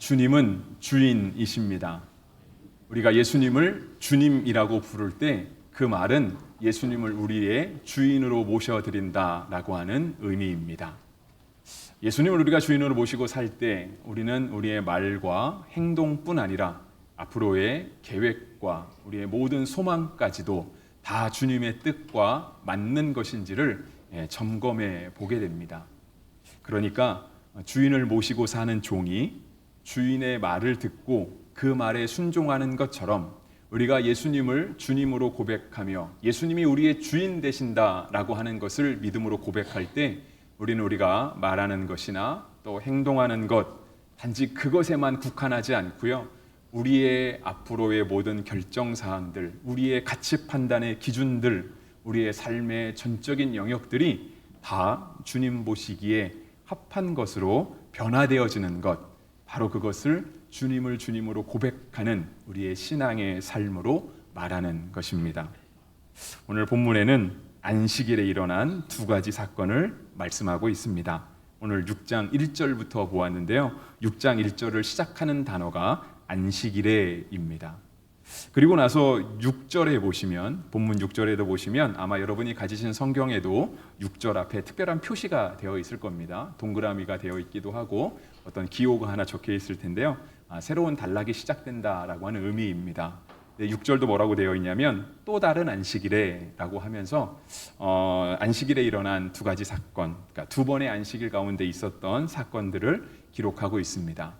주님은 주인이십니다. 우리가 예수님을 주님이라고 부를 때 그 말은 예수님을 우리의 주인으로 모셔드린다라고 하는 의미입니다. 예수님을 우리가 주인으로 모시고 살 때 우리는 우리의 말과 행동뿐 아니라 앞으로의 계획과 우리의 모든 소망까지도 다 주님의 뜻과 맞는 것인지를 점검해 보게 됩니다. 그러니까 주인을 모시고 사는 종이 주인의 말을 듣고 그 말에 순종하는 것처럼 우리가 예수님을 주님으로 고백하며 예수님이 우리의 주인 되신다라고 하는 것을 믿음으로 고백할 때 우리는 우리가 말하는 것이나 또 행동하는 것 단지 그것에만 국한하지 않고요. 우리의 앞으로의 모든 결정사항들, 우리의 가치 판단의 기준들, 우리의 삶의 전적인 영역들이 다 주님 보시기에 합한 것으로 변화되어지는 것, 바로 그것을 주님을 주님으로 고백하는 우리의 신앙의 삶으로 말하는 것입니다. 오늘 본문에는 안식일에 일어난 두 가지 사건을 말씀하고 있습니다. 오늘 6장 1절부터 보았는데요. 6장 1절을 시작하는 단어가 안식일에입니다. 그리고 나서 6절에 보시면, 본문 6절에도 보시면 아마 여러분이 가지신 성경에도 6절 앞에 특별한 표시가 되어 있을 겁니다. 동그라미가 되어 있기도 하고 어떤 기호가 하나 적혀 있을 텐데요. 새로운 단락이 시작된다라고 하는 의미입니다. 6절도 뭐라고 되어 있냐면 또 다른 안식일에라고 하면서 안식일에 일어난 두 가지 사건, 그러니까 두 번의 안식일 가운데 있었던 사건들을 기록하고 있습니다.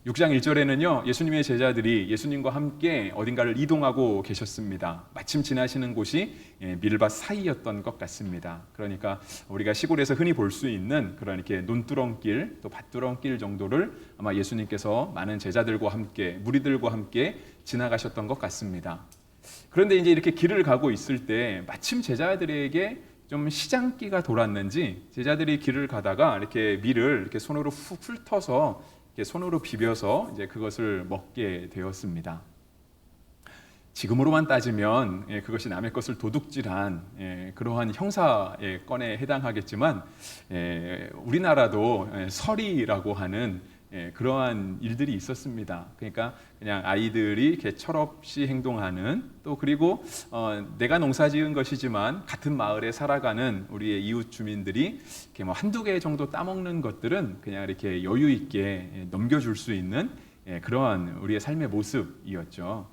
6장 1절에는요, 예수님의 제자들이 예수님과 함께 어딘가를 이동하고 계셨습니다. 마침 지나시는 곳이 밀밭 사이였던 것 같습니다. 그러니까 우리가 시골에서 흔히 볼 수 있는 그런 이렇게 논두렁길, 또 밭두렁길 정도를 아마 예수님께서 많은 제자들과 함께, 무리들과 함께 지나가셨던 것 같습니다. 그런데 이제 이렇게 길을 가고 있을 때 마침 제자들에게 좀 시장기가 돌았는지 제자들이 길을 가다가 이렇게 밀을 이렇게 손으로 훅 훑어서 손으로 비벼서 이제 그것을 먹게 되었습니다. 지금으로만 따지면 그것이 남의 것을 도둑질한 그러한 형사의 건에 해당하겠지만 우리나라도 서리라고 하는 그러한 일들이 있었습니다. 그러니까 그냥 아이들이 이렇게 철없이 행동하는, 또 그리고 내가 농사지은 것이지만 같은 마을에 살아가는 우리의 이웃 주민들이 이렇게 뭐 한두 개 정도 따먹는 것들은 그냥 이렇게 여유 있게 넘겨줄 수 있는 그러한 우리의 삶의 모습이었죠.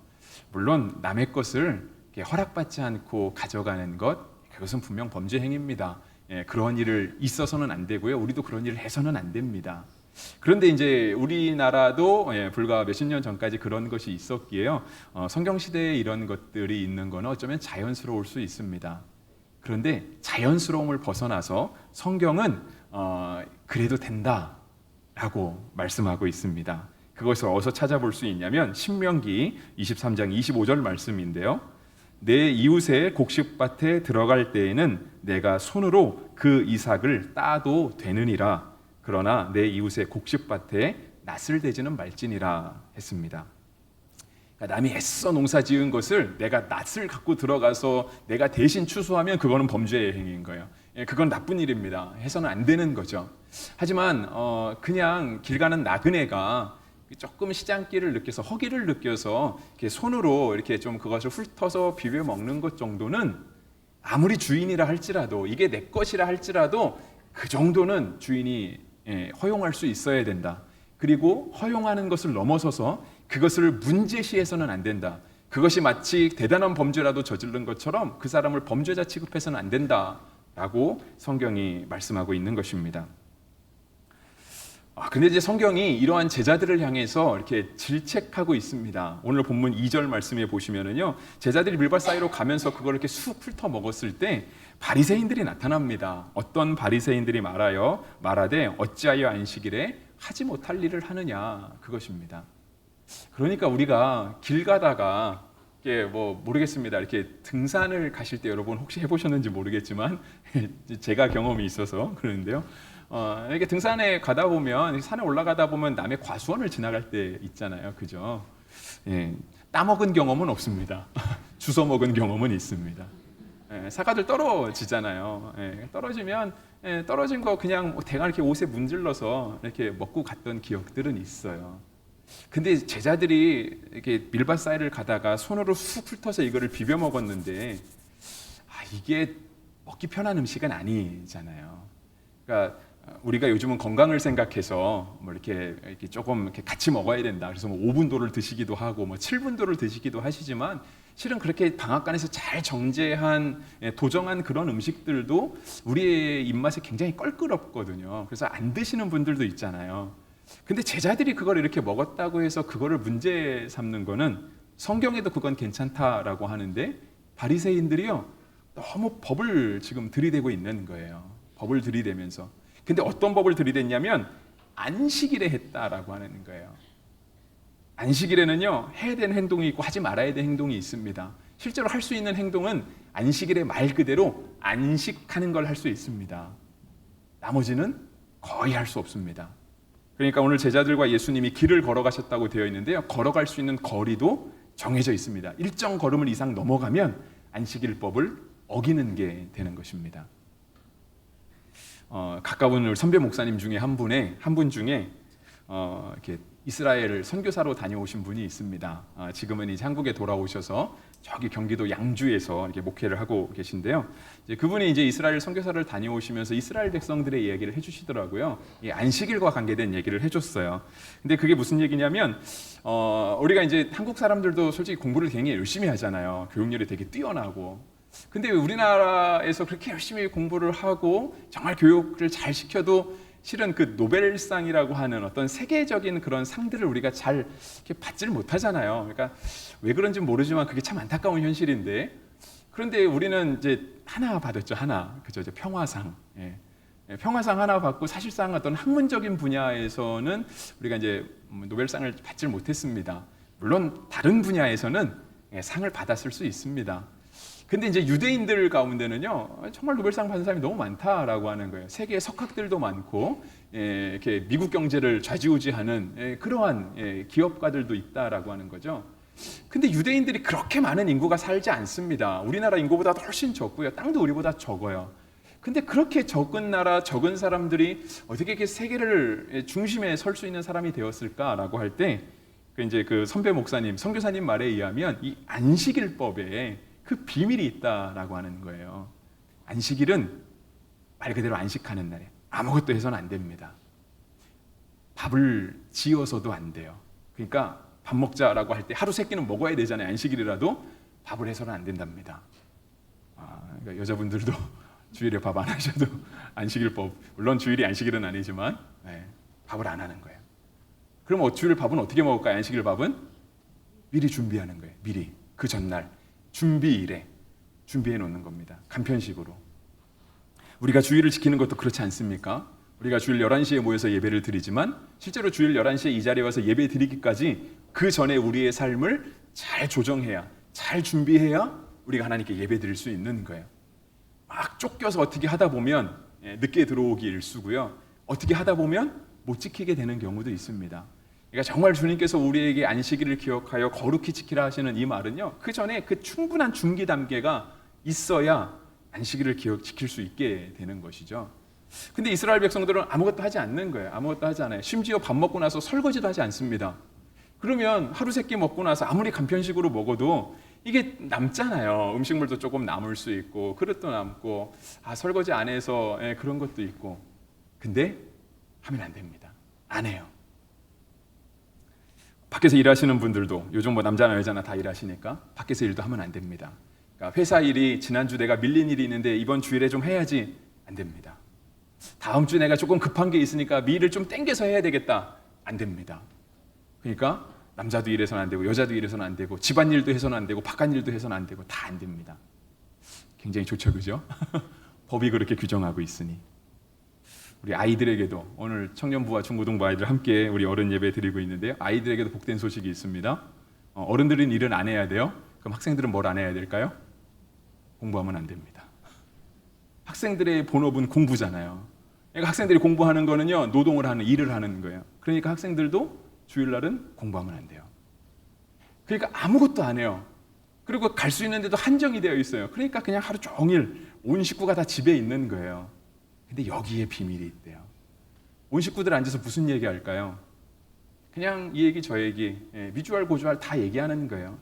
물론 남의 것을 허락받지 않고 가져가는 것, 그것은 분명 범죄 행위입니다. 그런 일을 있어서는 안 되고요. 우리도 그런 일을 해서는 안 됩니다. 그런데 이제 우리나라도 불과 몇십 년 전까지 그런 것이 있었기에요. 성경 시대에 이런 것들이 있는 건 어쩌면 자연스러울 수 있습니다. 그런데 자연스러움을 벗어나서 성경은 그래도 된다라고 말씀하고 있습니다. 그것을 어디서 찾아볼 수 있냐면 신명기 23장 25절 말씀인데요. 내 이웃의 곡식밭에 들어갈 때에는 내가 손으로 그 이삭을 따도 되느니라. 그러나 내 이웃의 곡식밭에 낫을 대지는 말지니라 했습니다. 그러니까 남이 애써 농사 지은 것을 내가 낫을 갖고 들어가서 내가 대신 추수하면 그거는 범죄의 행위인 거예요. 그건 나쁜 일입니다. 해서는 안 되는 거죠. 하지만 그냥 길 가는 나그네가 조금 시장기를 느껴서, 허기를 느껴서 이렇게 손으로 이렇게 좀 그것을 훑어서 비벼 먹는 것 정도는 아무리 주인이라 할지라도, 이게 내 것이라 할지라도 그 정도는 주인이 허용할 수 있어야 된다. 그리고 허용하는 것을 넘어서서 그것을 문제시해서는 안 된다. 그것이 마치 대단한 범죄라도 저지른 것처럼 그 사람을 범죄자 취급해서는 안 된다라고 성경이 말씀하고 있는 것입니다. 근데 이제 성경이 이러한 제자들을 향해서 이렇게 질책하고 있습니다. 오늘 본문 2절 말씀에 보시면은요, 제자들이 밀밭 사이로 가면서 그걸 이렇게 쑥 훑어 먹었을 때 바리새인들이 나타납니다. 어떤 바리새인들이 말하되 어찌하여 안식일에 하지 못할 일을 하느냐, 그것입니다. 그러니까 우리가 길 가다가 이게 뭐 모르겠습니다. 이렇게 등산을 가실 때 여러분 혹시 해보셨는지 모르겠지만 제가 경험이 있어서 그러는데요. 이렇게 등산에 가다 보면, 산에 올라가다 보면 남의 과수원을 지나갈 때 있잖아요, 그죠? 따먹은 경험은 없습니다. 주워 먹은 경험은 있습니다. 사과들 떨어지잖아요. 떨어지면 떨어진 거 그냥 대강 이렇게 옷에 문질러서 이렇게 먹고 갔던 기억들은 있어요. 근데 제자들이 이렇게 밀밭사이를 가다가 손으로 쑥 훑어서 이거를 비벼 먹었는데 이게 먹기 편한 음식은 아니잖아요. 그러니까 우리가 요즘은 건강을 생각해서 뭐 이렇게 조금 이렇게 같이 먹어야 된다. 그래서 뭐 5분도를 드시기도 하고 뭐 7분도를 드시기도 하시지만 실은 그렇게 방앗간에서 잘 정제한 도정한 그런 음식들도 우리의 입맛에 굉장히 껄끄럽거든요. 그래서 안 드시는 분들도 있잖아요. 근데 제자들이 그걸 이렇게 먹었다고 해서 그거를 문제 삼는 거는 성경에도 그건 괜찮다라고 하는데 바리새인들이요 너무 법을 지금 들이대고 있는 거예요. 법을 들이대면서. 근데 어떤 법을 들이댔냐면 안식일에 했다라고 하는 거예요. 안식일에는요 해야 되는 행동이 있고 하지 말아야 되는 행동이 있습니다. 실제로 할 수 있는 행동은 안식일에 말 그대로 안식하는 걸 할 수 있습니다. 나머지는 거의 할 수 없습니다. 그러니까 오늘 제자들과 예수님이 길을 걸어가셨다고 되어 있는데요. 걸어갈 수 있는 거리도 정해져 있습니다. 일정 걸음을 이상 넘어가면 안식일법을 어기는 게 되는 것입니다. 가까운 우리 선배 목사님 중에 한 분 중에 이렇게 이스라엘 선교사로 다녀오신 분이 있습니다. 지금은 이제 한국에 돌아오셔서 저기 경기도 양주에서 이렇게 목회를 하고 계신데요. 이제 그분이 이제 이스라엘 선교사를 다녀오시면서 이스라엘 백성들의 이야기를 해주시더라고요. 이 안식일과 관계된 얘기를 해줬어요. 근데 그게 무슨 얘기냐면 우리가 이제 한국 사람들도 솔직히 공부를 굉장히 열심히 하잖아요. 교육열이 되게 뛰어나고. 근데 우리나라에서 그렇게 열심히 공부를 하고 정말 교육을 잘 시켜도 실은 그 노벨상이라고 하는 어떤 세계적인 그런 상들을 우리가 잘 이렇게 받지를 못하잖아요. 그러니까 왜 그런지 모르지만 그게 참 안타까운 현실인데 그런데 우리는 이제 하나 받았죠. 하나. 그죠? 이제 평화상. 예. 평화상 하나 받고 사실상 어떤 학문적인 분야에서는 우리가 이제 노벨상을 받지를 못했습니다. 물론 다른 분야에서는 상을 받았을 수 있습니다. 근데 이제 유대인들 가운데는요 정말 노벨상 받은 사람이 너무 많다라고 하는 거예요. 세계의 석학들도 많고 이렇게 미국 경제를 좌지우지하는 그러한 기업가들도 있다라고 하는 거죠. 근데 유대인들이 그렇게 많은 인구가 살지 않습니다. 우리나라 인구보다 훨씬 적고요. 땅도 우리보다 적어요. 근데 그렇게 적은 나라, 적은 사람들이 어떻게 이렇게 세계를 중심에 설 수 있는 사람이 되었을까라고 할 때 이제 그 선배 목사님, 선교사님 말에 의하면 이 안식일법에 그 비밀이 있다라고 하는 거예요. 안식일은 말 그대로 안식하는 날이에요. 아무것도 해서는 안 됩니다. 밥을 지어서도 안 돼요. 그러니까 밥 먹자라고 할 때 하루 세 끼는 먹어야 되잖아요. 안식일이라도 밥을 해서는 안 된답니다. 그러니까 여자분들도 주일에 밥 안 하셔도 안식일법, 물론 주일이 안식일은 아니지만 밥을 안 하는 거예요. 그럼 주일 밥은 어떻게 먹을까요? 안식일 밥은 미리 준비하는 거예요. 미리 그 전날 준비일에 준비해 놓는 겁니다. 간편식으로. 우리가 주일을 지키는 것도 그렇지 않습니까? 우리가 주일 11시에 모여서 예배를 드리지만 실제로 주일 11시에 이 자리에 와서 예배 드리기까지 그 전에 우리의 삶을 잘 조정해야, 잘 준비해야 우리가 하나님께 예배 드릴 수 있는 거예요. 막 쫓겨서 어떻게 하다 보면 늦게 들어오기 일쑤고요. 어떻게 하다 보면 못 지키게 되는 경우도 있습니다. 그러니까 정말 주님께서 우리에게 안식일을 기억하여 거룩히 지키라 하시는 이 말은요. 그 전에 그 충분한 준비 단계가 있어야 안식일을 지킬 수 있게 되는 것이죠. 근데 이스라엘 백성들은 아무것도 하지 않는 거예요. 아무것도 하지 않아요. 심지어 밥 먹고 나서 설거지도 하지 않습니다. 그러면 하루 세 끼 먹고 나서 아무리 간편식으로 먹어도 이게 남잖아요. 음식물도 조금 남을 수 있고 그릇도 남고 설거지 안 해서 그런 것도 있고. 근데 하면 안 됩니다. 안 해요. 밖에서 일하시는 분들도 요즘 뭐 남자나 여자나 다 일하시니까 밖에서 일도 하면 안 됩니다. 그러니까 회사 일이 지난주 내가 밀린 일이 있는데 이번 주일에 좀 해야지 안 됩니다. 다음 주 내가 조금 급한 게 있으니까 미일을 좀 땡겨서 해야 되겠다 안 됩니다. 그러니까 남자도 일해서는 안 되고 여자도 일해서는 안 되고 집안일도 해서는 안 되고 바깥일도 해서는 안 되고 다 안 됩니다. 굉장히 좋죠, 그죠? 법이 그렇게 규정하고 있으니. 우리 아이들에게도 오늘 청년부와 중고등부 아이들 함께 우리 어른 예배 드리고 있는데요. 아이들에게도 복된 소식이 있습니다. 어른들은 일은 안 해야 돼요. 그럼 학생들은 뭘 안 해야 될까요? 공부하면 안 됩니다. 학생들의 본업은 공부잖아요. 그러니까 학생들이 공부하는 거는요, 노동을 하는, 일을 하는 거예요. 그러니까 학생들도 주일날은 공부하면 안 돼요. 그러니까 아무것도 안 해요. 그리고 갈 수 있는데도 한정이 되어 있어요. 그러니까 그냥 하루 종일 온 식구가 다 집에 있는 거예요. 근데 여기에 비밀이 있대요. 온 식구들 앉아서 무슨 얘기할까요? 그냥 이 얘기 저 얘기, 미주알 고주알 다 얘기하는 거예요.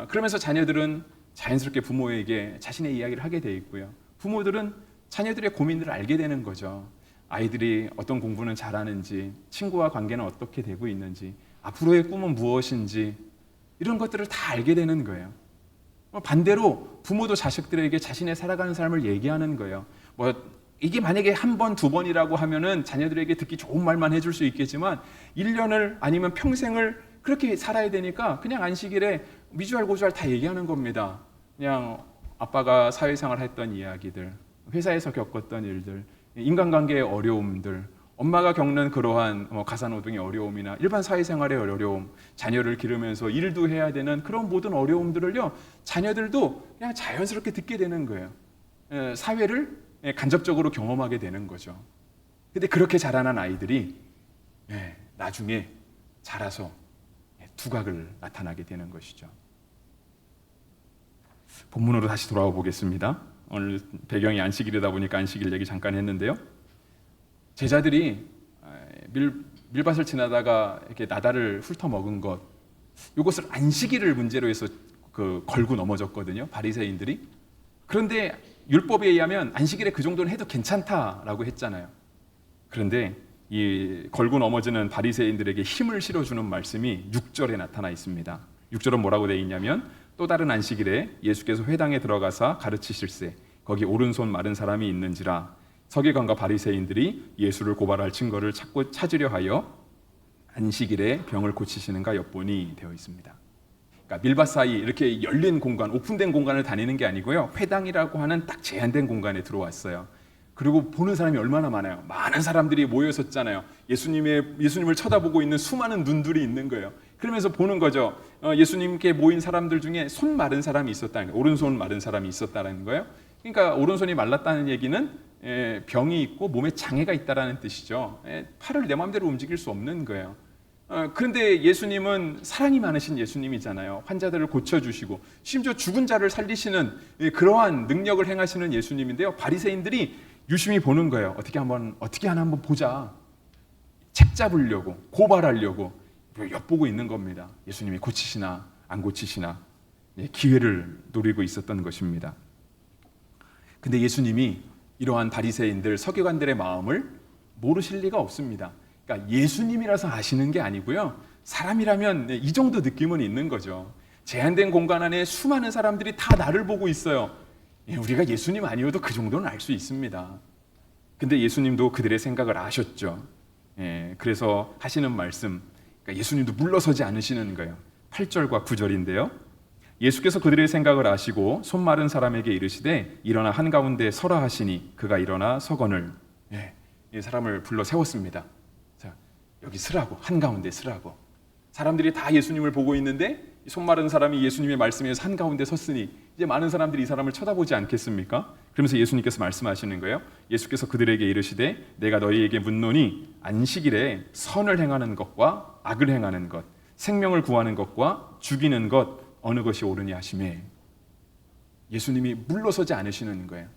그러면서 자녀들은 자연스럽게 부모에게 자신의 이야기를 하게 돼 있고요. 부모들은 자녀들의 고민들을 알게 되는 거죠. 아이들이 어떤 공부는 잘하는지, 친구와 관계는 어떻게 되고 있는지, 앞으로의 꿈은 무엇인지 이런 것들을 다 알게 되는 거예요. 반대로 부모도 자식들에게 자신의 살아가는 삶을 얘기하는 거예요. 이게 만약에 한 번, 두 번이라고 하면은 자녀들에게 듣기 좋은 말만 해줄 수 있겠지만 1년을 아니면 평생을 그렇게 살아야 되니까 그냥 안식일에 미주알 고주알 다 얘기하는 겁니다. 그냥 아빠가 사회생활 했던 이야기들, 회사에서 겪었던 일들, 인간관계의 어려움들, 엄마가 겪는 그러한 가사노동의 어려움이나 일반 사회생활의 어려움, 자녀를 기르면서 일도 해야 되는 그런 모든 어려움들을요, 자녀들도 그냥 자연스럽게 듣게 되는 거예요. 사회를 간접적으로 경험하게 되는 거죠. 근데 그렇게 자라난 아이들이 나중에 자라서 두각을 나타나게 되는 것이죠. 본문으로 다시 돌아와 보겠습니다. 오늘 배경이 안식일이다 보니까 안식일 얘기 잠깐 했는데요. 제자들이 밀밭을 지나다가 이렇게 나다를 훑어 먹은 것, 이것을 안식일을 문제로 해서 걸고 넘어졌거든요. 바리새인들이. 그런데 율법에 의하면 안식일에 그 정도는 해도 괜찮다라고 했잖아요. 그런데 이 걸고 넘어지는 바리새인들에게 힘을 실어주는 말씀이 6절에 나타나 있습니다. 6절은 뭐라고 되어 있냐면 또 다른 안식일에 예수께서 회당에 들어가사 가르치실세 거기 오른손 마른 사람이 있는지라 서기관과 바리새인들이 예수를 고발할 증거를 찾으려 하여 안식일에 병을 고치시는가 엿보니 되어 있습니다. 그러니까 밀밭 사이 이렇게 열린 공간, 오픈된 공간을 다니는 게 아니고요. 회당이라고 하는 딱 제한된 공간에 들어왔어요. 그리고 보는 사람이 얼마나 많아요. 많은 사람들이 모여섰잖아요. 예수님을 쳐다보고 있는 수많은 눈들이 있는 거예요. 그러면서 보는 거죠. 예수님께 모인 사람들 중에 손 마른 사람이 있었다는 거예요. 오른손 마른 사람이 있었다는 거예요. 그러니까 오른손이 말랐다는 얘기는 병이 있고 몸에 장애가 있다라는 뜻이죠. 팔을 내 마음대로 움직일 수 없는 거예요. 그런데 예수님은 사랑이 많으신 예수님이잖아요. 환자들을 고쳐주시고 심지어 죽은 자를 살리시는 그러한 능력을 행하시는 예수님인데요. 바리새인들이 유심히 보는 거예요. 어떻게 하나 한번 보자. 책 잡으려고, 고발하려고 엿보고 있는 겁니다. 예수님이 고치시나 안 고치시나 기회를 노리고 있었던 것입니다. 근데 예수님이 이러한 바리새인들, 서기관들의 마음을 모르실 리가 없습니다. 그러니까 예수님이라서 아시는 게 아니고요. 사람이라면 이 정도 느낌은 있는 거죠. 제한된 공간 안에 수많은 사람들이 다 나를 보고 있어요. 우리가 예수님 아니어도 그 정도는 알 수 있습니다. 근데 예수님도 그들의 생각을 아셨죠. 그래서 하시는 말씀, 그러니까 예수님도 물러서지 않으시는 거예요. 8절과 9절인데요. 예수께서 그들의 생각을 아시고 손 마른 사람에게 이르시되 일어나 한가운데 서라 하시니 그가 일어나 서거늘 이 사람을 불러 세웠습니다. 자, 여기 서라고, 한가운데 서라고. 사람들이 다 예수님을 보고 있는데 손 마른 사람이 예수님의 말씀에서 한가운데 섰으니 이제 많은 사람들이 이 사람을 쳐다보지 않겠습니까? 그러면서 예수님께서 말씀하시는 거예요. 예수께서 그들에게 이르시되 내가 너희에게 묻노니 안식일에 선을 행하는 것과 악을 행하는 것, 생명을 구하는 것과 죽이는 것 어느 것이 옳으냐 하시매 예수님이 물러서지 않으시는 거예요.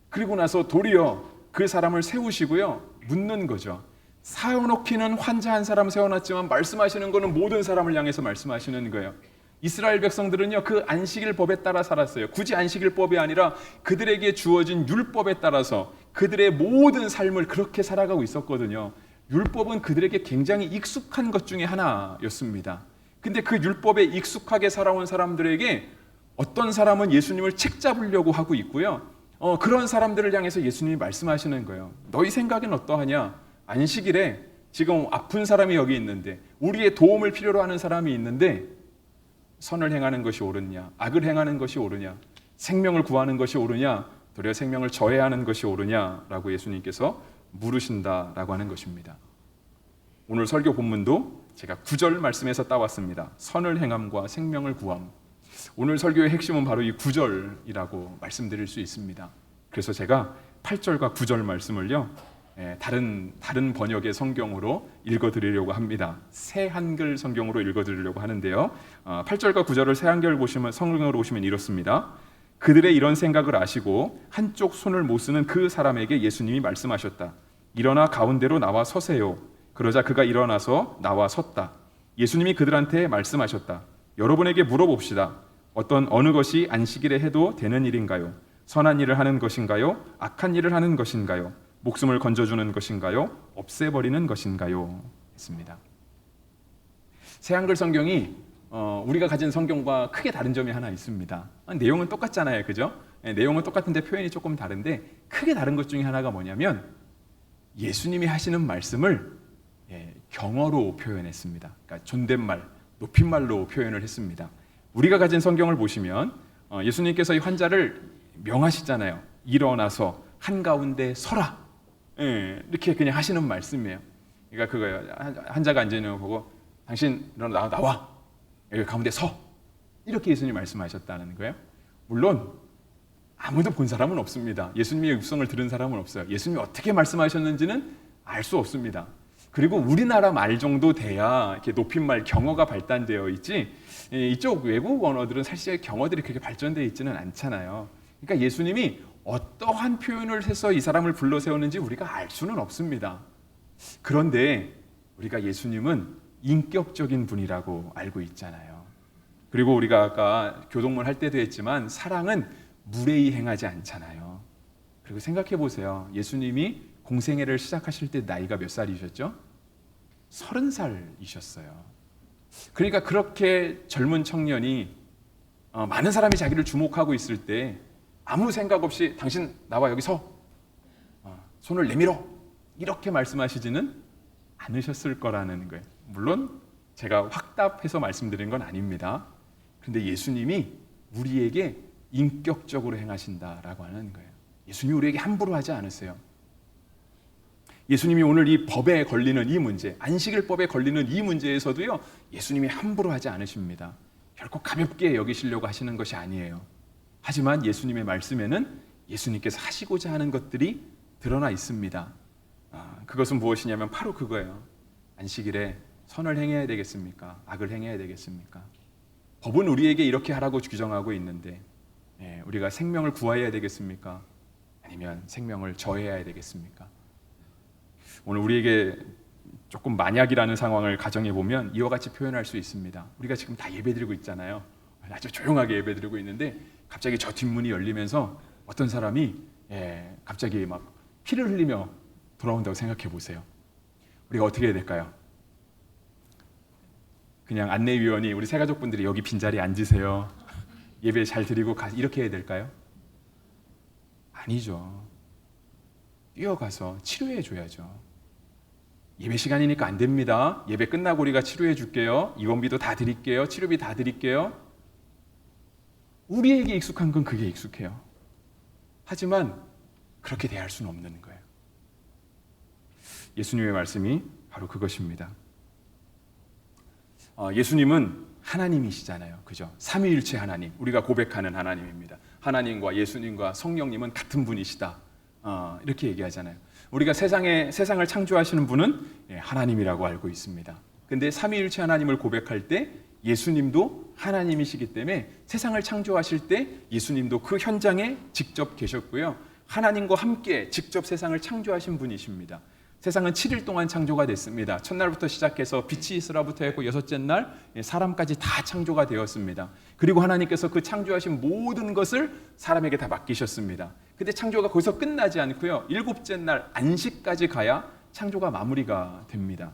그리고 나서 도리어 그 사람을 세우시고요. 묻는 거죠. 세워놓기는 환자 한 사람 세워놨지만 말씀하시는 거는 모든 사람을 향해서 말씀하시는 거예요. 이스라엘 백성들은요, 그 안식일 법에 따라 살았어요. 굳이 안식일 법이 아니라 그들에게 주어진 율법에 따라서 그들의 모든 삶을 그렇게 살아가고 있었거든요. 율법은 그들에게 굉장히 익숙한 것 중에 하나였습니다. 근데 그 율법에 익숙하게 살아온 사람들에게 어떤 사람은 예수님을 책 잡으려고 하고 있고요. 그런 사람들을 향해서 예수님이 말씀하시는 거예요. 너희 생각은 어떠하냐? 안식일에 지금 아픈 사람이 여기 있는데 우리의 도움을 필요로 하는 사람이 있는데 선을 행하는 것이 옳으냐? 악을 행하는 것이 옳으냐? 생명을 구하는 것이 옳으냐? 도리어 생명을 저해하는 것이 옳으냐라고 예수님께서 물으신다라고 하는 것입니다. 오늘 설교 본문도 제가 9절 말씀에서 따왔습니다. 선을 행함과 생명을 구함. 오늘 설교의 핵심은 바로 이 9절이라고 말씀드릴 수 있습니다. 그래서 제가 8절과 9절 말씀을요, 다른 번역의 성경으로 읽어드리려고 합니다. 새 한글 성경으로 읽어드리려고 하는데요. 8절과 9절을 새 한글 성경으로 보시면 이렇습니다. 그들의 이런 생각을 아시고 한쪽 손을 못 쓰는 그 사람에게 예수님이 말씀하셨다. 일어나 가운데로 나와 서세요. 그러자 그가 일어나서 나와 섰다. 예수님이 그들한테 말씀하셨다. 여러분에게 물어봅시다. 어느 것이 안식일에 해도 되는 일인가요? 선한 일을 하는 것인가요? 악한 일을 하는 것인가요? 목숨을 건져주는 것인가요? 없애버리는 것인가요? 했습니다. 새한글 성경이 우리가 가진 성경과 크게 다른 점이 하나 있습니다. 내용은 똑같잖아요, 그죠? 내용은 똑같은데 표현이 조금 다른데 크게 다른 것 중에 하나가 뭐냐면 예수님이 하시는 말씀을 경어로 표현했습니다. 그러니까 존댓말, 높임말로 표현을 했습니다. 우리가 가진 성경을 보시면 예수님께서 이 환자를 명하시잖아요. 일어나서 한가운데 서라. 이렇게 그냥 하시는 말씀이에요. 그러니까 그거예요. 환자가 앉아있는 거 보고 당신 일어나 나와. 여기 가운데 서. 이렇게 예수님이 말씀하셨다는 거예요. 물론 아무도 본 사람은 없습니다. 예수님의 육성을 들은 사람은 없어요. 예수님이 어떻게 말씀하셨는지는 알 수 없습니다. 그리고 우리나라 말 정도 돼야 이렇게 높임말 경어가 발달되어 있지 이쪽 외국 언어들은 사실 경어들이 그렇게 발전되어 있지는 않잖아요. 그러니까 예수님이 어떠한 표현을 해서 이 사람을 불러 세웠는지 우리가 알 수는 없습니다. 그런데 우리가 예수님은 인격적인 분이라고 알고 있잖아요. 그리고 우리가 아까 교동문 할 때도 했지만 사랑은 무례히 행하지 않잖아요. 그리고 생각해 보세요. 예수님이 공생애를 시작하실 때 나이가 몇 살이셨죠? 30살이셨어요. 그러니까 그렇게 젊은 청년이 많은 사람이 자기를 주목하고 있을 때 아무 생각 없이 당신 나와 여기 서 손을 내밀어 이렇게 말씀하시지는 않으셨을 거라는 거예요. 물론 제가 확답해서 말씀드린 건 아닙니다. 그런데 예수님이 우리에게 인격적으로 행하신다라고 하는 거예요. 예수님이 우리에게 함부로 하지 않으세요. 예수님이 오늘 이 법에 걸리는 이 문제, 안식일법에 걸리는 이 문제에서도요, 예수님이 함부로 하지 않으십니다. 결코 가볍게 여기시려고 하시는 것이 아니에요. 하지만 예수님의 말씀에는 예수님께서 하시고자 하는 것들이 드러나 있습니다. 그것은 무엇이냐면 바로 그거예요. 안식일에 선을 행해야 되겠습니까? 악을 행해야 되겠습니까? 법은 우리에게 이렇게 하라고 규정하고 있는데 우리가 생명을 구해야 되겠습니까? 아니면 생명을 저해야 되겠습니까? 오늘 우리에게 조금 만약이라는 상황을 가정해 보면 이와 같이 표현할 수 있습니다. 우리가 지금 다 예배드리고 있잖아요. 아주 조용하게 예배드리고 있는데 갑자기 저 뒷문이 열리면서 어떤 사람이 갑자기 막 피를 흘리며 돌아온다고 생각해 보세요. 우리가 어떻게 해야 될까요? 그냥 안내위원이 우리 새가족분들이 여기 빈자리에 앉으세요. 예배 잘 드리고 이렇게 해야 될까요? 아니죠. 뛰어가서 치료해 줘야죠. 예배 시간이니까 안 됩니다. 예배 끝나고 우리가 치료해 줄게요. 입원비도 다 드릴게요. 치료비 다 드릴게요. 우리에게 익숙한 건 그게 익숙해요. 하지만 그렇게 대할 수는 없는 거예요. 예수님의 말씀이 바로 그것입니다. 예수님은 하나님이시잖아요. 그죠? 삼위일체 하나님, 우리가 고백하는 하나님입니다. 하나님과 예수님과 성령님은 같은 분이시다. 이렇게 얘기하잖아요. 우리가 세상을 창조하시는 분은 하나님이라고 알고 있습니다. 근데 삼위일체 하나님을 고백할 때 예수님도 하나님이시기 때문에 세상을 창조하실 때 예수님도 그 현장에 직접 계셨고요. 하나님과 함께 직접 세상을 창조하신 분이십니다. 세상은 7일 동안 창조가 됐습니다. 첫날부터 시작해서 빛이 있으라부터 했고 여섯째 날 사람까지 다 창조가 되었습니다. 그리고 하나님께서 그 창조하신 모든 것을 사람에게 다 맡기셨습니다. 근데 창조가 거기서 끝나지 않고요. 일곱째 날 안식까지 가야 창조가 마무리가 됩니다.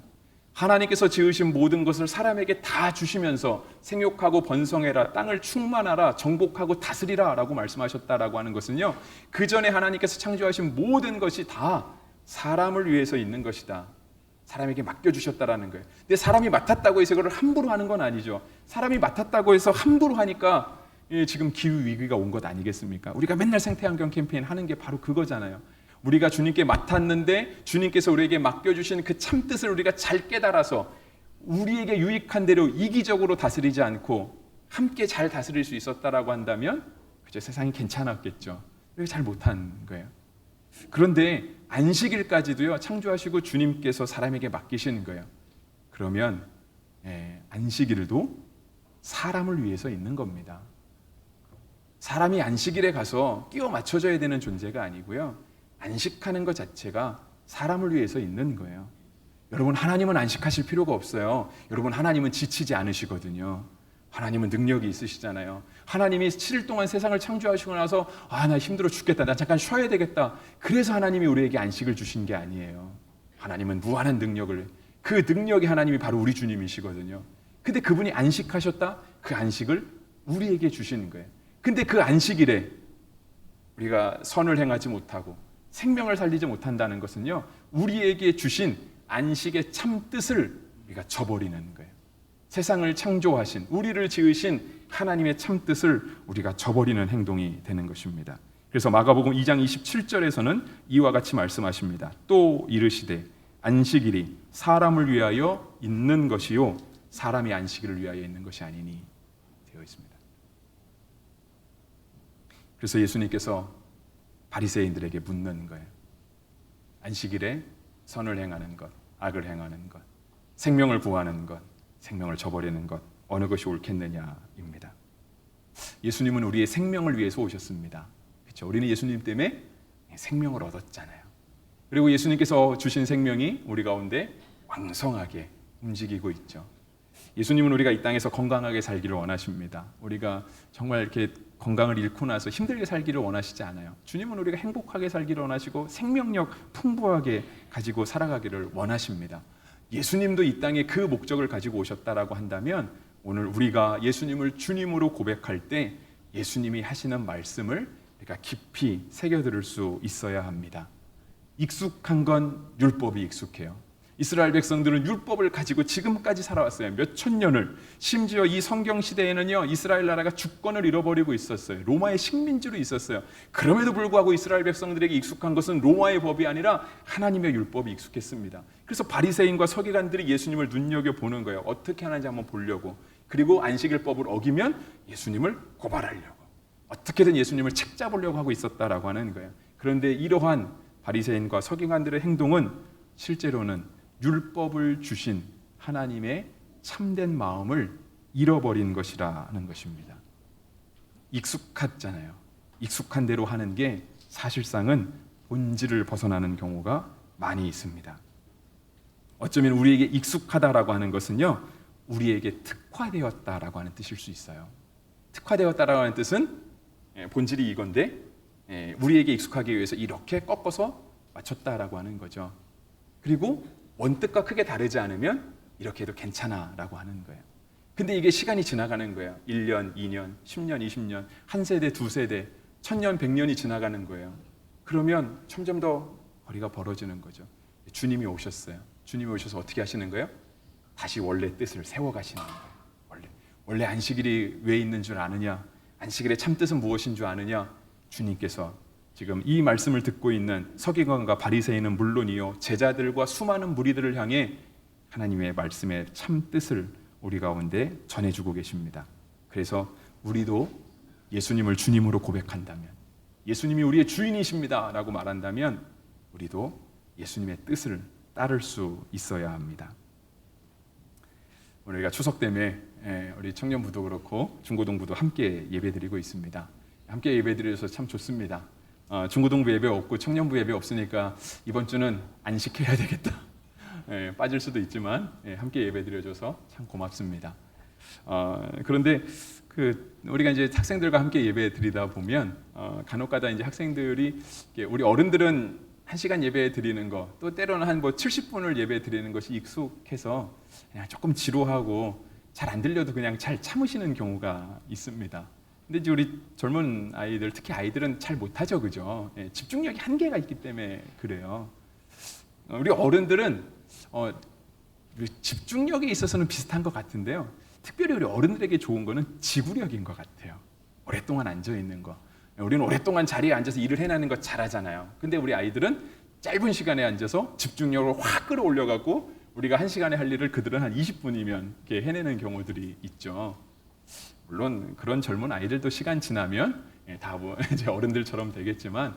하나님께서 지으신 모든 것을 사람에게 다 주시면서 생육하고 번성해라, 땅을 충만하라, 정복하고 다스리라 라고 말씀하셨다라고 하는 것은요. 그 전에 하나님께서 창조하신 모든 것이 다 사람을 위해서 있는 것이다. 사람에게 맡겨주셨다라는 거예요. 근데 사람이 맡았다고 해서 이거를 함부로 하는 건 아니죠. 사람이 맡았다고 해서 함부로 하니까 지금 기후위기가 온 것 아니겠습니까? 우리가 맨날 생태환경 캠페인 하는 게 바로 그거잖아요. 우리가 주님께 맡았는데 주님께서 우리에게 맡겨주신 그 참뜻을 우리가 잘 깨달아서 우리에게 유익한 대로 이기적으로 다스리지 않고 함께 잘 다스릴 수 있었다라고 한다면 그죠? 세상이 괜찮았겠죠. 그렇게 잘 못한 거예요. 그런데 안식일까지도요 창조하시고 주님께서 사람에게 맡기시는 거예요. 그러면 안식일도 사람을 위해서 있는 겁니다. 사람이 안식일에 가서 끼워 맞춰져야 되는 존재가 아니고요. 안식하는 것 자체가 사람을 위해서 있는 거예요. 여러분, 하나님은 안식하실 필요가 없어요. 여러분, 하나님은 지치지 않으시거든요. 하나님은 능력이 있으시잖아요. 하나님이 7일 동안 세상을 창조하시고 나서 나 힘들어 죽겠다, 나 잠깐 쉬어야 되겠다, 그래서 하나님이 우리에게 안식을 주신 게 아니에요. 하나님은 무한한 능력을, 그 능력이 하나님이 바로 우리 주님이시거든요. 근데 그분이 안식하셨다, 그 안식을 우리에게 주시는 거예요. 근데 그 안식일에 우리가 선을 행하지 못하고 생명을 살리지 못한다는 것은요, 우리에게 주신 안식의 참 뜻을 우리가 저버리는 거예요. 세상을 창조하신, 우리를 지으신 하나님의 참 뜻을 우리가 저버리는 행동이 되는 것입니다. 그래서 마가복음 2장 27절에서는 이와 같이 말씀하십니다. 또 이르시되 안식일이 사람을 위하여 있는 것이요 사람이 안식일을 위하여 있는 것이 아니니 되어 있습니다. 그래서 예수님께서 바리새인들에게 묻는 거예요. 안식일에 선을 행하는 것, 악을 행하는 것, 생명을 구하는 것, 생명을 저버리는 것, 어느 것이 옳겠느냐입니다. 예수님은 우리의 생명을 위해서 오셨습니다. 그렇죠? 우리는 예수님 때문에 생명을 얻었잖아요. 그리고 예수님께서 주신 생명이 우리 가운데 왕성하게 움직이고 있죠. 예수님은 우리가 이 땅에서 건강하게 살기를 원하십니다. 우리가 정말 이렇게 건강을 잃고 나서 힘들게 살기를 원하시지 않아요. 주님은 우리가 행복하게 살기를 원하시고 생명력 풍부하게 가지고 살아가기를 원하십니다. 예수님도 이 땅에 그 목적을 가지고 오셨다라고 한다면 오늘 우리가 예수님을 주님으로 고백할 때 예수님이 하시는 말씀을 우리가 깊이 새겨들을 수 있어야 합니다. 익숙한 건 율법이 익숙해요. 이스라엘 백성들은 율법을 가지고 지금까지 살아왔어요. 몇 천 년을. 심지어 이 성경 시대에는요, 이스라엘 나라가 주권을 잃어버리고 있었어요. 로마의 식민지로 있었어요. 그럼에도 불구하고 이스라엘 백성들에게 익숙한 것은 로마의 법이 아니라 하나님의 율법이 익숙했습니다. 그래서 바리새인과 서기관들이 예수님을 눈여겨보는 거예요. 어떻게 하는지 한번 보려고. 그리고 안식일법을 어기면 예수님을 고발하려고, 어떻게든 예수님을 책잡으려고 하고 있었다라고 하는 거예요. 그런데 이러한 바리새인과 서기관들의 행동은 실제로는 율법을 주신 하나님의 참된 마음을 잃어버린 것이라는 것입니다. 익숙하잖아요. 익숙한 대로 하는 게 사실상은 본질을 벗어나는 경우가 많이 있습니다. 어쩌면 우리에게 익숙하다라고 하는 것은요, 우리에게 특화되었다라고 하는 뜻일 수 있어요. 특화되었다라고 하는 뜻은 본질이 이건데 우리에게 익숙하기 위해서 이렇게 꺾어서 맞췄다라고 하는 거죠. 그리고 원뜻과 크게 다르지 않으면 이렇게 해도 괜찮아라고 하는 거예요. 근데 이게 시간이 지나가는 거예요. 1년, 2년, 10년, 20년, 한 세대, 두 세대, 1000년, 100년이 지나가는 거예요. 그러면 점점 더 거리가 벌어지는 거죠. 주님이 오셨어요. 주님이 오셔서 어떻게 하시는 거예요? 다시 원래 뜻을 세워가시는 거예요. 원래 안식일이 왜 있는 줄 아느냐? 안식일의 참뜻은 무엇인 줄 아느냐? 주님께서 지금 이 말씀을 듣고 있는 서기관과 바리새인은 물론이요, 제자들과 수많은 무리들을 향해 하나님의 말씀의 참뜻을 우리 가운데 전해주고 계십니다. 그래서 우리도 예수님을 주님으로 고백한다면, 예수님이 우리의 주인이십니다 라고 말한다면 우리도 예수님의 뜻을 따를 수 있어야 합니다. 우리가 추석 때문에 우리 청년부도 그렇고 중고등부도 함께 예배드리고 있습니다. 함께 예배드려서 참 좋습니다. 중고등부 예배 없고 청년부 예배 없으니까 이번 주는 안식해야 되겠다. 빠질 수도 있지만 함께 예배드려줘서 참 고맙습니다. 그런데 우리가 이제 학생들과 함께 예배드리다 보면 간혹가다 이제 학생들이 우리 어른들은 1시간 예배 드리는 거, 또 때로는 한 70분을 예배 드리는 것이 익숙해서 그냥 조금 지루하고 잘 안 들려도 그냥 잘 참으시는 경우가 있습니다. 근데 이제 우리 젊은 아이들, 특히 아이들은 잘 못하죠, 그죠? 집중력이 한계가 있기 때문에 그래요. 우리 어른들은 집중력에 있어서는 비슷한 것 같은데요. 특별히 우리 어른들에게 좋은 거는 지구력인 것 같아요. 오랫동안 앉아 있는 거. 우리는 오랫동안 자리에 앉아서 일을 해내는 거 잘하잖아요. 근데 우리 아이들은 짧은 시간에 앉아서 집중력을 확 끌어올려갖고 우리가 1시간에 할 일을 그들은 한 20분이면 이렇게 해내는 경우들이 있죠. 물론 그런 젊은 아이들도 시간 지나면 다 이제 어른들처럼 되겠지만,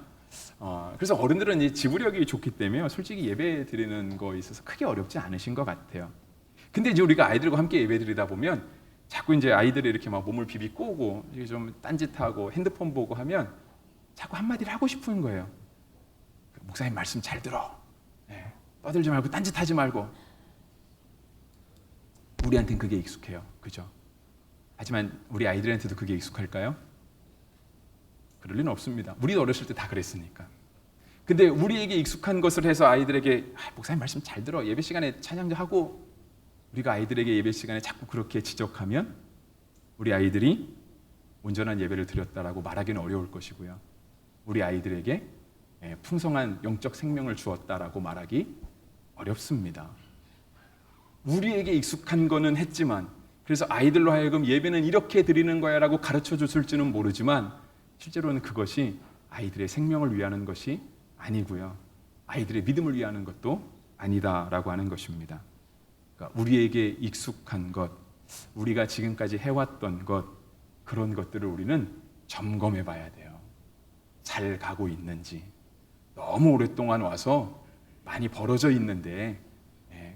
그래서 어른들은 이 지구력이 좋기 때문에 솔직히 예배 드리는 거에 있어서 크게 어렵지 않으신 것 같아요. 근데 이제 우리가 아이들과 함께 예배 드리다 보면 자꾸 이제 아이들이 이렇게 막 몸을 비비 꼬고 좀 딴짓하고 핸드폰 보고 하면 자꾸 한마디를 하고 싶은 거예요. 목사님 말씀 잘 들어. 떠들지 말고 딴짓하지 말고 우리한테는 그게 익숙해요. 그죠? 하지만 우리 아이들한테도 그게 익숙할까요? 그럴 리는 없습니다. 우리도 어렸을 때 다 그랬으니까. 근데 우리에게 익숙한 것을 해서 아이들에게 목사님 말씀 잘 들어. 예배 시간에 찬양도 하고, 우리가 아이들에게 예배 시간에 자꾸 그렇게 지적하면 우리 아이들이 온전한 예배를 드렸다라고 말하기는 어려울 것이고요. 우리 아이들에게 풍성한 영적 생명을 주었다라고 말하기 어렵습니다. 우리에게 익숙한 거는 했지만, 그래서 아이들로 하여금 예배는 이렇게 드리는 거야 라고 가르쳐 줬을지는 모르지만 실제로는 그것이 아이들의 생명을 위하는 것이 아니고요, 아이들의 믿음을 위하는 것도 아니다라고 하는 것입니다. 그러니까 우리에게 익숙한 것, 우리가 지금까지 해왔던 것, 그런 것들을 우리는 점검해 봐야 돼요. 잘 가고 있는지. 너무 오랫동안 와서 많이 벌어져 있는데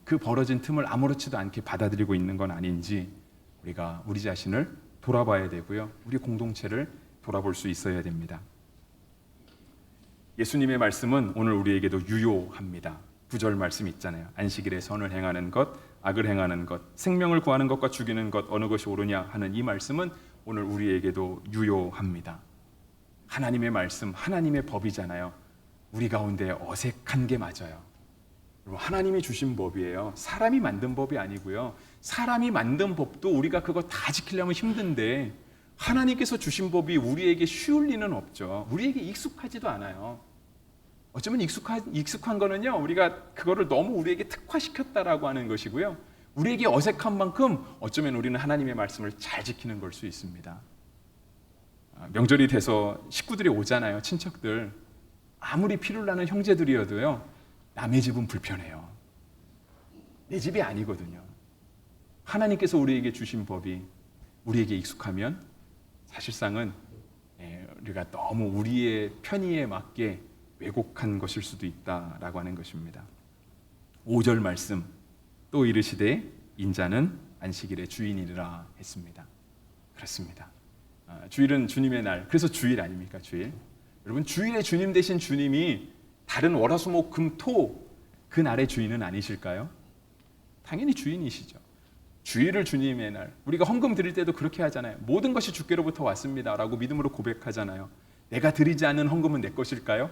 그 벌어진 틈을 아무렇지도 않게 받아들이고 있는 건 아닌지 우리가 우리 자신을 돌아봐야 되고요, 우리 공동체를 돌아볼 수 있어야 됩니다. 예수님의 말씀은 오늘 우리에게도 유효합니다. 9절 말씀 있잖아요. 안식일에 선을 행하는 것, 악을 행하는 것, 생명을 구하는 것과 죽이는 것 어느 것이 옳으냐 하는 이 말씀은 오늘 우리에게도 유효합니다. 하나님의 말씀, 하나님의 법이잖아요. 우리 가운데 어색한 게 맞아요. 하나님이 주신 법이에요. 사람이 만든 법이 아니고요. 사람이 만든 법도 우리가 그거 다 지키려면 힘든데 하나님께서 주신 법이 우리에게 쉬울 리는 없죠. 우리에게 익숙하지도 않아요. 어쩌면 익숙한 거는요, 우리가 그거를 너무 우리에게 특화시켰다라고 하는 것이고요, 우리에게 어색한 만큼 어쩌면 우리는 하나님의 말씀을 잘 지키는 걸 수 있습니다. 명절이 돼서 식구들이 오잖아요. 친척들. 아무리 피를 나는 형제들이어도요, 남의 집은 불편해요. 내 집이 아니거든요. 하나님께서 우리에게 주신 법이 우리에게 익숙하면 사실상은 우리가 너무 우리의 편의에 맞게 왜곡한 것일 수도 있다라고 하는 것입니다. 5절 말씀, 또 이르시되 인자는 안식일의 주인이라 했습니다. 그렇습니다. 주일은 주님의 날, 그래서 주일 아닙니까? 주일. 여러분, 주일의 주님 되신 주님이 다른 월화수목금토 그 날의 주인은 아니실까요? 당연히 주인이시죠. 주일을 주님의 날, 우리가 헌금 드릴 때도 그렇게 하잖아요. 모든 것이 주께로부터 왔습니다 라고 믿음으로 고백하잖아요. 내가 드리지 않는 헌금은 내 것일까요?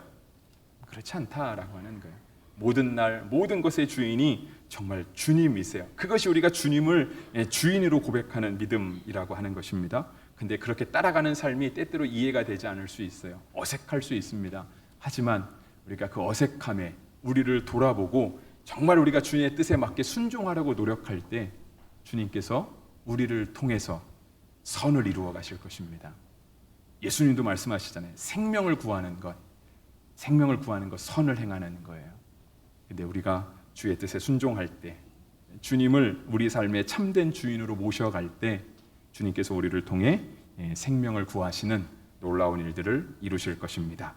그렇지 않다라고 하는 거예요. 모든 날, 모든 것의 주인이 정말 주님이세요. 그것이 우리가 주님을 주인으로 고백하는 믿음이라고 하는 것입니다. 근데 그렇게 따라가는 삶이 때때로 이해가 되지 않을 수 있어요. 어색할 수 있습니다. 하지만 우리가 그 어색함에 우리를 돌아보고 정말 우리가 주님의 뜻에 맞게 순종하려고 노력할 때 주님께서 우리를 통해서 선을 이루어 가실 것입니다. 예수님도 말씀하시잖아요. 생명을 구하는 것, 선을 행하는 거예요. 근데 우리가 주의 뜻에 순종할 때, 주님을 우리 삶의 참된 주인으로 모셔갈 때 주님께서 우리를 통해 생명을 구하시는 놀라운 일들을 이루실 것입니다.